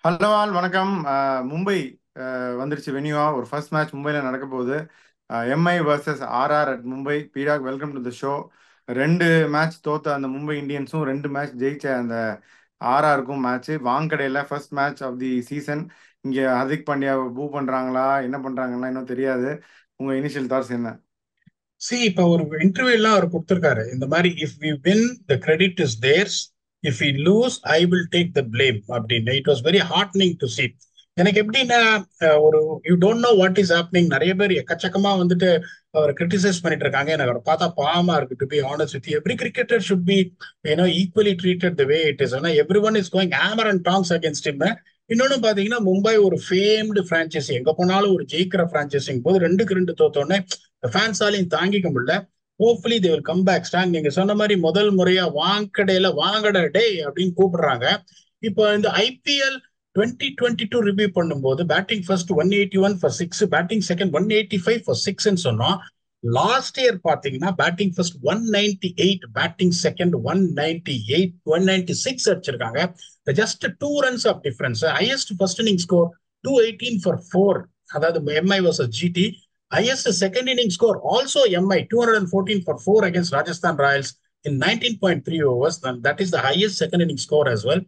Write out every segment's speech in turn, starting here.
Hello all வணக்கம். மும்பை வந்துருச்சு வெனியூவா ஒரு ஃபர்ஸ்ட் மேட்ச் மும்பையில் நடக்க போகுது. MI versus RR at Mumbai. பீடாக் வெல்கம் டு த ஷோ. ரெண்டு மேட்ச் தோத்த அந்த மும்பை இந்தியன்ஸும் ரெண்டு மேட்ச் ஜெயிச்ச அந்த ஆர்ஆருக்கும் மேட்ச் வாங்கடையில் first match of the season. இங்கே ஹர்திக் பாண்டியா பூ பண்ணுறாங்களா என்ன பண்ணுறாங்களா இன்னும் தெரியாது. உங்கள் இனிஷியல் தாட்ஸ் என்ன? இப்ப ஒரு இன்டர்வியூ எல்லாம் அவர் கொடுத்திருக்காரு. இந்த மாதிரி if we win the credit is theirs, if we lose I will take the blame அப்படின்னு. It was very heartening to see. எனக்கு எப்படின்னா, ஒரு you don't know what is happening. நிறைய பேர் எக்கச்சக்கமா வந்துட்டு அவர் கிரிட்டிசைஸ் பண்ணிட்டு இருக்காங்க. எனக்கு அவரை பார்த்தா பாவமா இருக்கு. To be honest with every cricketer should be equally treated the way it is. ஆனா every one is going hammer and tongs against him. இன்னொன்னு பாத்தீங்கன்னா, மும்பை ஒரு ஃபேம்டு பிரான்ச்சைசி, எங்க போனாலும் ஒரு ஜெயிக்கிற பிரான்ச்சைசிங் போது ரெண்டுக்கு ரெண்டு தோத்தோடனே ஃபேன்ஸாலையும் தாங்கிக்க முடியல. Hopefully they will come back strong. நீங்க சொன்ன மாதிரி முதல் முறையா வாங்கடையில வாங்கட டே அப்படின்னு கூப்பிடுறாங்க. இப்போ இந்த ஐபிஎல் 2022 ரிவ்யூ பண்ணும்போது batting first 181 for six, batting second 185 for சிக்ஸ்ன்னு சொன்னோம். லாஸ்ட் இயர் பாத்தீங்கன்னா பேட்டிங் ஃபர்ஸ்ட் 198, பேட்டிங் செகண்ட் 198, 196 அடிச்சிருக்காங்க. Just 2 runs of difference. Highest first inning score 218 for 4, அதாவது MI versus GT. Highest second inning score also MI 214 for 4 against Rajasthan Royals in 19.3 overs. And that is the highest second inning score as well.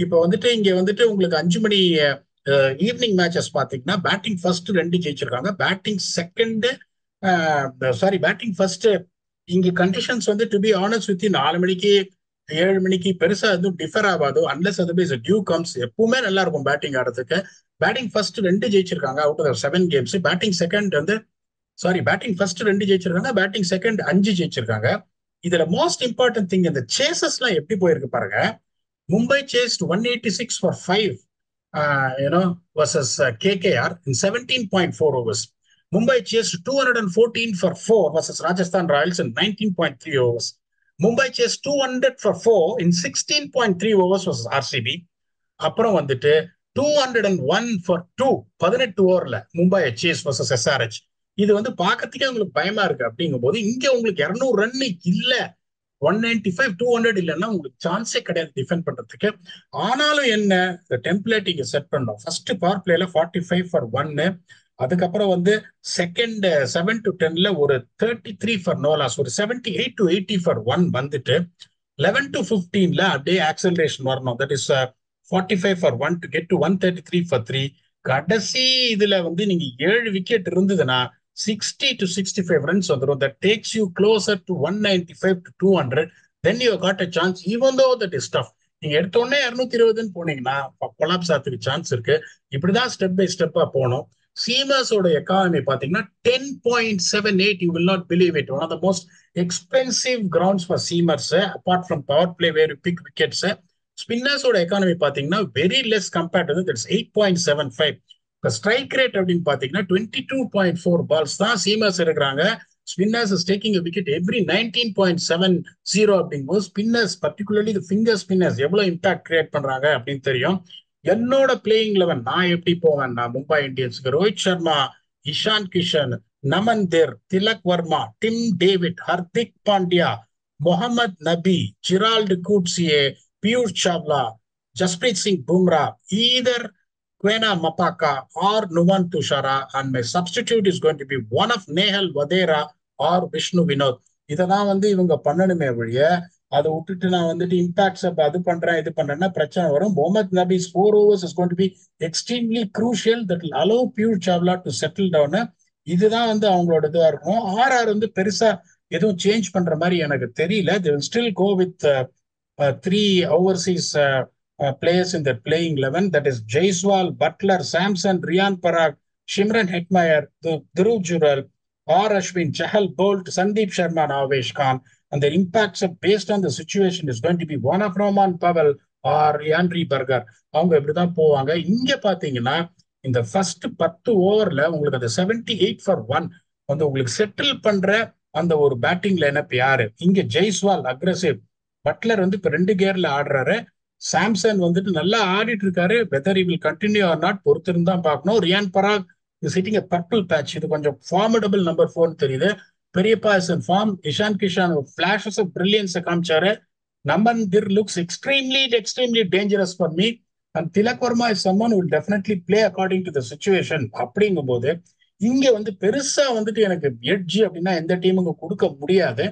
இப்போ வந்துட்டு இங்க வந்துட்டு உங்களுக்கு 5 மணி evening matches பாத்தீங்கன்னா batting first ரெண்டு ஜெயிச்சிருக்காங்க, பேட்டிங் செகண்ட் பேட்டிங் ஃபர்ஸ்ட். இங்க கண்டிஷன்ஸ் வந்து டு பி ஆனஸ்ட் வித் 4 மணிக்கு 7 மணிக்கு பெருசா எதுவும் டிஃபர் ஆகாதோ, அன்லஸ் அது டியூ கம்ஸ். எப்பவுமே நல்லா இருக்கும் பேட்டிங் ஆடுறதுக்கு. பேட்டிங் ஃபர்ஸ்ட் ரெண்டு ஜெயிச்சிருக்காங்க out of 7 games. Batting second வந்து பேட்டிங் ஃபர்ஸ்ட் ரெண்டு ஜெயிச்சிருக்காங்க, பேட்டிங் செகண்ட் 5 ஜெயிச்சிருக்காங்க. இதுல மோஸ்ட் இம்பார்ட்டன்ட் திங், இந்த சேசஸ் எல்லாம் எப்படி போயிருக்கு பாருங்க. Mumbai chaste 186 for 5 versus KKR in 17.4 overs. Mumbai chased 214 for 4 versus Rajasthan Royals in 19.3 overs. Mumbai chased 200 for 4 in 16.3 overs versus RCB. அப்புறம் வந்துட்டு 201 ஃபார் 2 18 ஓவர்ல மும்பை சேஸ் வர்சஸ் எஸ்ஆர்ஹெச். இது வந்து பாக்கிறதுக்கே உங்களுக்கு பயமா இருக்கு. அப்படிங்கும் போது இங்க உங்களுக்கு 200 ரன் இல்ல, 195 200 இல்லைன்னா உங்களுக்கு சான்ஸே கிடையாது டிஃபெண்ட் பண்றதுக்கு. ஆனாலும் என்ன, இந்த டெம்ப்ளேட் இங்க செட் பண்ணோம். ஃபர்ஸ்ட் பவர் பிளேல 45 ஃபார் 1, அதுக்கப்புறம் வந்து செகண்ட் 7 to 10ல ஒரு 33 ஃபார் நோ லாஸ், ஒரு 78 to 80 ஃபார் 1 வந்துட்டு 11 to 15ல அப்படியே ஆக்சலரேஷன் வரணும். That is 45 for 1 to get to 133 for 3. கடைசி இதுல வந்து நீங்க 7 விக்கெட் இருந்ததுன்னா 60 to 65 runs வந்துடும். That takes you closer to 195 to 200. Then you got a chance, even though that is tough. நீங்க எடுத்த உடனே 220 போனீங்கன்னா கொலாப்ஸ் ஆகிறதுக்கு சான்ஸ் இருக்கு. இப்படிதான் ஸ்டெப் பை ஸ்டெப்பா போகணும். சீமர்ஸோட எக்கானமி பாத்தீங்கன்னா 10.78. You will not believe it. One of the most expensive grounds for seamers, apart from power play where pick wickets. ஸ்பின்னர்ஸோட எக்கானமி பாத்தீங்கன்னா very less compared to that's 8.75. இப்போ strike rate அப்படின்னு பாத்தீங்கன்னா 22.4 balls தான் seamers இருக்கிறாங்க. Spinners is taking a wicket every 19.70 அப்படிங்கும்போது spinners, particularly the finger spinners எவ்வளவு impact create பண்றாங்க அப்படின்னு தெரியும். என்னோட பிளேயிங் லெவன் நான் எப்படி போவேன்னா, மும்பை இந்தியன்ஸுக்கு Rohit Sharma, Ishan Kishan, Naman Dhir, Tilak Varma, Tim David, Hardik Pandya, Mohammad Nabi, Gerald Coetzee, Piyush Chawla, Jasprit Singh Bumrah, either Quena Mapaka or Nuwan Tushara, and my substitute is going to be one of Nehal Vadera or Vishnu Vinod. இதெல்லாம் வந்து இவங்க பண்ணணுமே ஒழிய அதை விட்டுட்டு நான் வந்துட்டு இம்பாக்ட்ஸ் அது பண்றேன் இது பண்றேன்னா பிரச்சனை வரும். Mohammed நபிஸ் 4 overs is going to be extremely crucial that will allow Piyush Chawla to settle down. இதுதான் வந்து அவங்களோட இதுவா இருக்கும். ஆர்ஆர் வந்து பெருசா எதுவும் சேஞ்ச் பண்ற மாதிரி எனக்கு தெரியல. they will still go with 3 overseas players in their playing 11. That is Jaiswal, Butler, Samson, Riyan Parag, Shimran Hetmeyer, Dhruv Jural, R. Ashwin, Chahal Bolt, Sandeep Sharma, and Avesh Khan. And their impacts are based on the situation is going to be one of Roman Pavel or Yandri Burger. அவங்க இப்படிதான் போவாங்க. இங்க பாத்தீங்கன்னா இந்த first 10 ஓவர்ல உங்களுக்கு அந்த 78 for 1 வந்து உங்களுக்கு செட்டில் பண்ற அந்த ஒரு பேட்டிங் லைனப் யாரு? இங்க ஜெய்ஸ்வால் அக்ரெசிவ், பட்லர் வந்து இப்ப 2 கியர்ல ஆடுறாரு, சாம்சன் வந்துட்டு நல்லா ஆடிட்டு இருக்காரு. Whether he will continue or not பொறுத்திருந்தா பார்க்கணும். Riyan Parag is hitting a purple patch. இது கொஞ்சம் ஃபார்மடபிள் நம்பர் 4 தெரியுது. பெரியப்பா is in form. Ishan Kishan flashes of brilliance காமிச்சாரு. Naman Dhir looks extremely dangerous for me. And Tilak Varma is someone will definitely play according to the situation. அப்படிங்கும் போது இங்க வந்து பெருசா வந்துட்டு எனக்கு எட்ஜ் அப்படின்னா எந்த டீமுக்கு கொடுக்க முடியாது.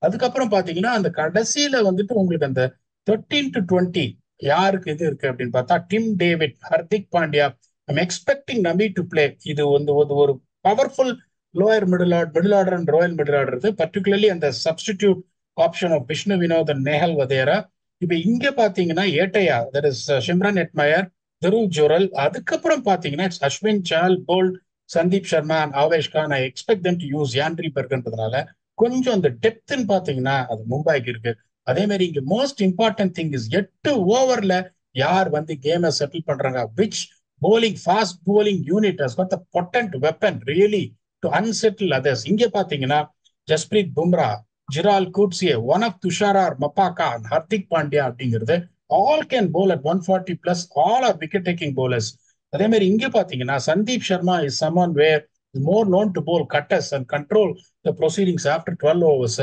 அதுக்கப்புறம் பாத்தீங்கன்னா அந்த கடைசியில வந்துட்டு உங்களுக்கு அந்த 13-20 யாருக்கு இது இருக்கு அப்படின்னு பார்த்தா Tim David, Hardik Pandya. I'm expecting Nabi to play. இது வந்து ஒரு powerful lower middle order and royal middle order இது, பர்டிகுலர்லி அந்த substitute option of Vishnu Vinod and Nehal Wadhera. இப்ப இங்க பாத்தீங்கன்னா ஏட்டையா, that is Shimron Hetmyer, Dhruv Jurel. அதுக்கப்புறம் பாத்தீங்கன்னா Ashwin Chahal, Boult, Sandeep Sharma and Avesh Khan. I expect them to use Nandre பர்க்ன்றதுனால கொஞ்சம் அந்த டெப்த்ன்னு பாத்தீங்கன்னா அது மும்பைக்கு இருக்கு. அதே மாதிரி இங்க மோஸ்ட் இம்பார்ட்டன்ட் திங் இஸ் 8 ஓவர்ல யார் வந்து கேமை செட்டில் பண்றாங்க. Which bowling fast bowling unit has got the potent weapon really to unsettle others. இங்க பாத்தீங்கன்னா Jasprit Bumrah, Gerald Coetzee, one of Thushara Maphaka, Hardik Pandya அப்படிங்கிறது all can bowl at 140 plus, all are wicket taking bowlers. அதே மாதிரி இங்க பாத்தீங்கன்னா Sandeep Sharma is someone where is more known to bowl cutters and control the proceedings after 12 overs.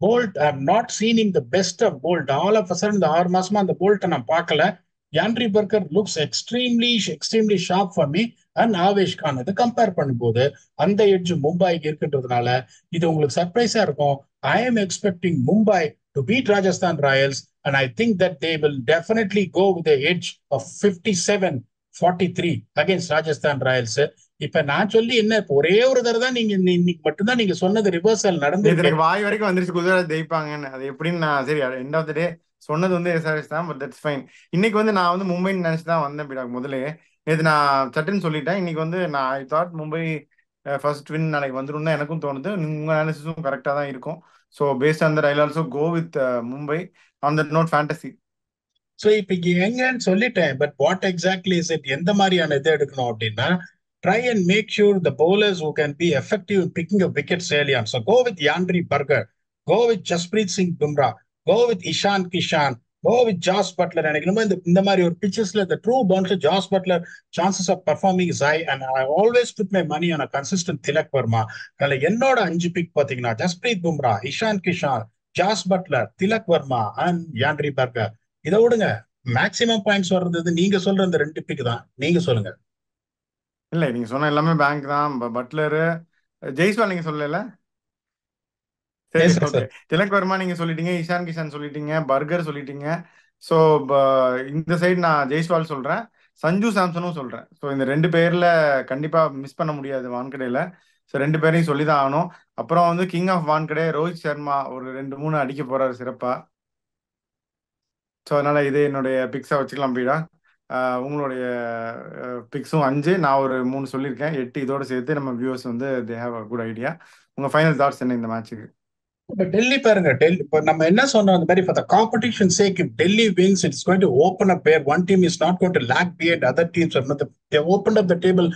Bolt, I have not seen him the best of Bolt. All of a sudden இந்த 6 மாசமா அந்த போல்ட்டை நான் பார்க்கல. Nandre Burger looks extremely sharp for me and Avesh Khan. இதை compare பண்ணும்போது அந்த edge மும்பைக்கு இருக்குன்றதுனால இது உங்களுக்கு சர்ப்ரைஸா இருக்கும். I am expecting Mumbai to beat Rajasthan Royals and I think that they will definitely go with edge of 57-43 against Rajasthan Royals. இப்ப நான் சொல்லி என்ன, இப்ப ஒரே ஒரு தடவை தான் நீங்க இன்னைக்கு மட்டும்தான் நீங்க சொன்னது ரிவர்சல் நடந்து எனக்கு வாய் வரைக்கும் வந்துருச்சு குஜராத் ஜெயிப்பாங்கன்னு. அது எப்படின்னு நான் சரி எண்ட் ஆஃப் த டே சொன்னது வந்து எஸ்ஆர்எஸ் தான், பட் தட்ஸ் ஃபைன். இன்னைக்கு வந்து நான் வந்து மும்பைன்னு நினைச்சு தான் வந்தேன் பிடாக் முதலே. நேற்று நான் சட்டுன்னு சொல்லிட்டேன். இன்னைக்கு வந்து நான் I thought Mumbai first win நாளைக்கு வந்துடும் தான் எனக்கும் தோணுது. உங்க அனாலிசிஸும் கரெக்டாக தான் இருக்கும். So based on that I also go with Mumbai on that note fantasy. So இப்ப இங்க எங்கன்னு சொல்லிட்டேன், but what exactly is it, எந்த மாதிரியான இதை எடுக்கணும் அப்படின்னா try and make sure the bowlers who can be effective in picking up wickets early on. So go with Yandri Burger, go with Jasprit Singh Bumrah, go with Ishan Kishan, go with Josh Butler. எனக்கு இந்த மாதிரி ஒரு பிச்சஸ்ல the true bouncer Josh Butler chances of performing is high, and I always put my money on a consistent Tilak Verma. அதனால என்னோட 5 pick பாத்தீங்கன்னா Jasprit Bumrah, Ishan Kishan, Jos Buttler, Tilak Varma and Nandre Burger. இதை விடுங்க, maximum points வர்றது நீங்க சொல்ற இந்த 2 பிக் தான். நீங்க சொல்லுங்க. இல்லை நீங்க சொன்ன எல்லாமே பேங்க் தான். பட்லரு, ஜெய்ஸ்வால் நீங்க சொல்லல. சரி ஓகே. திலக் வர்மா நீங்க சொல்லிட்டீங்க, இஷான் கிஷான் சொல்லிட்டீங்க, பர்கர் சொல்லிட்டீங்க. ஸோ இந்த சைடு நான் ஜெய்ஸ்வால் சொல்றேன், சஞ்சு சாம்சனும் சொல்றேன். ஸோ இந்த 2 பேர்ல கண்டிப்பா மிஸ் பண்ண முடியாது வான்கடையில. ஸோ 2 பேரையும் சொல்லி தான் ஆகணும். அப்புறம் வந்து கிங் ஆஃப் வான்கடே ரோஹித் சர்மா ஒரு 2-3 அடிக்க போறாரு சிறப்பா. ஸோ அதனால இது என்னுடைய பிக்ஸா வச்சுக்கலாம் பீடா. உங்களுடைய பிக்ஸும் 5, நான் ஒரு 3 சொல்லியிருக்கேன், 8 இதோட சேர்த்து நம்ம வியூவர்ஸ் வந்து they have a good idea. உங்க ஃபைனல் தாட்ஸ் என்ன இந்த மேட்சுக்கு? இப்ப டெல்லி பாருங்க, டெல்லி இப்ப நம்ம என்ன சொன்னோம் அந்த மாதிரி for the competition sake, if Delhi wins, it's going to open up where one team is not going to lag behind other teams. They opened up the table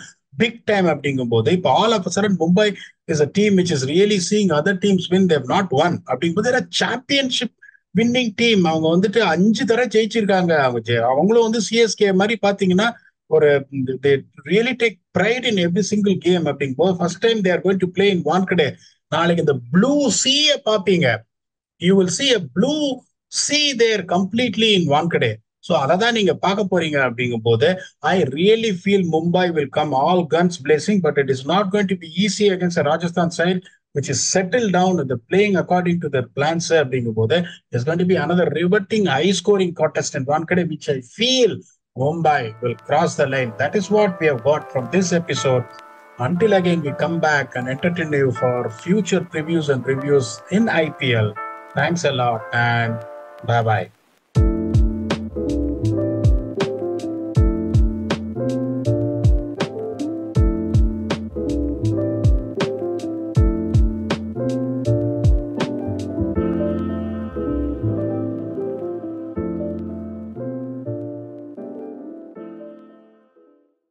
big time அப்படிங்கும் போது இப்ப all of a sudden Mumbai is a team which is really seeing other teams win, they have not won அப்படிங்கும் போது championship winning team. அவங்க வந்துட்டு 5 தடவை ஜெயிச்சிருக்காங்க. அவங்களும் வந்து சிஎஸ்கே மாதிரி பாத்தீங்கன்னா ஒரு they really take pride in every single game அப்படிங்கும் போது first time they are going to play in Wankhede. நாளைக்கு இந்த ப்ளூ சீயை பாப்பீங்க. You will see a blue sea there completely in Wankhede. So அதை தான் நீங்க பார்க்க போறீங்க அப்படிங்கும் போது I really feel Mumbai will come all guns blazing, but it is not going to be easy against Rajasthan side which is settled down and they're playing according to their plans அப்படிங்கும் போது there's going to be another riveting high scoring contest in Wankhede, which I feel Mumbai will cross the line. That is what we have got from this episode. Until again we come back and entertain you for future previews and reviews in IPL. Thanks a lot and bye bye.